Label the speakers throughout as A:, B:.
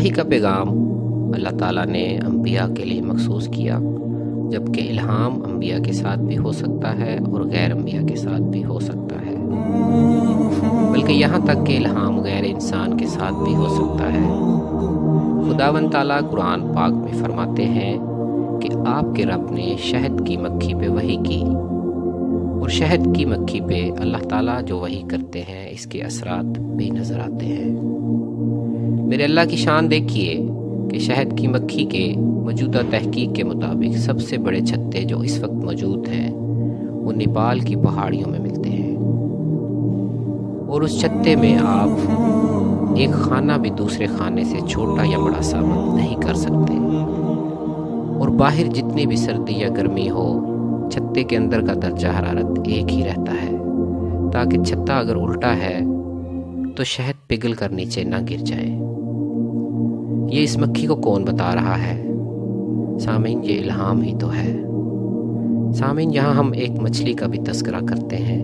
A: وحی کا پیغام اللہ تعالیٰ نے انبیاء کے لیے مخصوص کیا، جبکہ الہام انبیاء کے ساتھ بھی ہو سکتا ہے اور غیر انبیاء کے ساتھ بھی ہو سکتا ہے، بلکہ یہاں تک کہ الہام غیر انسان کے ساتھ بھی ہو سکتا ہے۔ خداوند تعالیٰ قرآن پاک میں فرماتے ہیں کہ آپ کے رب نے شہد کی مکھی پہ وحی کی، اور شہد کی مکھی پہ اللہ تعالیٰ جو وحی کرتے ہیں اس کے اثرات بھی نظر آتے ہیں۔ میرے اللہ کی شان دیکھیے کہ شہد کی مکھی کے موجودہ تحقیق کے مطابق سب سے بڑے چھتے جو اس وقت موجود ہیں وہ نیپال کی پہاڑیوں میں ملتے ہیں، اور اس چھتے میں آپ ایک خانہ بھی دوسرے خانے سے چھوٹا یا بڑا ثابت نہیں کر سکتے، اور باہر جتنی بھی سردی یا گرمی ہو چھتے کے اندر کا درجہ حرارت ایک ہی رہتا ہے، تاکہ چھتا اگر الٹا ہے تو شہد پگھل کر نیچے نہ گر جائے۔ یہ اس مکھی کو کون بتا رہا ہے؟ سامعین، یہ الہام ہی تو ہے۔ سامعین، یہاں ہم ایک مچھلی کا بھی تذکرہ کرتے ہیں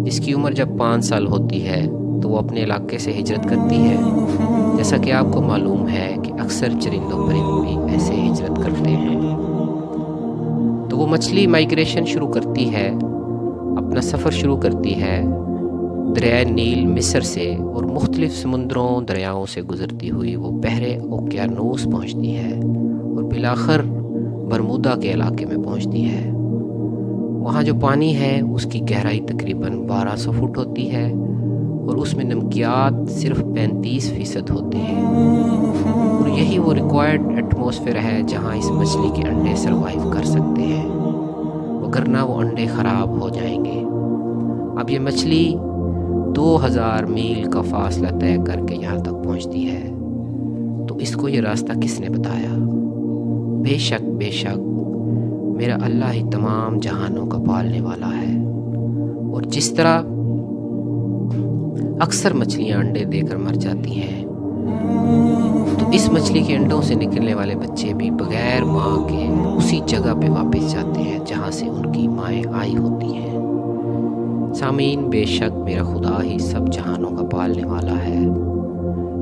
A: جس کی عمر جب 5 سال ہوتی ہے تو وہ اپنے علاقے سے ہجرت کرتی ہے، جیسا کہ آپ کو معلوم ہے کہ اکثر چرند و پرند بھی ایسے ہجرت کرتے ہیں۔ تو وہ مچھلی مائیگریشن شروع کرتی ہے، اپنا سفر شروع کرتی ہے دریائے نیل مصر سے، اور مختلف سمندروں دریاؤں سے گزرتی ہوئی وہ بحر اوقیانوس پہنچتی ہے، اور بالآخر برمودا کے علاقے میں پہنچتی ہے۔ وہاں جو پانی ہے اس کی گہرائی تقریباً 1200 فٹ ہوتی ہے، اور اس میں نمکیات صرف 35% ہوتے ہیں، اور یہی وہ ریکوائرڈ ایٹماسفیئر ہے جہاں اس مچھلی کے انڈے سروائیو کر سکتے ہیں، وگرنہ وہ انڈے خراب ہو جائیں گے۔ اب یہ مچھلی 2000 میل کا فاصلہ طے کر کے یہاں تک پہنچتی ہے، تو اس کو یہ راستہ کس نے بتایا؟ بے شک میرا اللہ ہی تمام جہانوں کا پالنے والا ہے۔ اور جس طرح اکثر مچھلیاں انڈے دے کر مر جاتی ہیں، تو اس مچھلی کے انڈوں سے نکلنے والے بچے بھی بغیر ماں کے اسی جگہ پہ واپس جاتے ہیں جہاں سے ان کی مائیں آئی ہوتی ہیں۔ سامعین، بے شک میرا خدا ہی سب جہانوں کا پالنے والا ہے،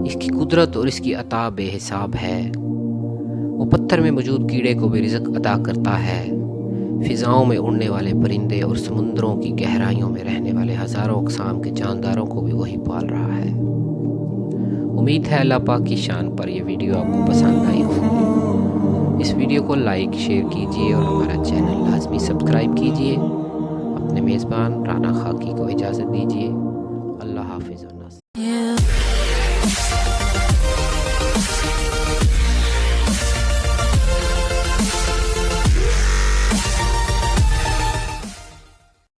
A: اس کی قدرت اور اس کی عطا بے حساب ہے۔ وہ پتھر میں موجود کیڑے کو بھی رزق عطا کرتا ہے، فضاؤں میں اڑنے والے پرندے اور سمندروں کی گہرائیوں میں رہنے والے ہزاروں اقسام کے جانداروں کو بھی وہی پال رہا ہے۔ امید ہے اللہ پاک کی شان پر یہ ویڈیو آپ کو پسند آئی ہوگی۔ اس ویڈیو کو لائک شیئر کیجیے اور ہمارا چینل لازمی سبسکرائب کیجیے۔ اپنے میزبان رانا خاکی کو اجازت دیجیے۔ اللہ حافظ۔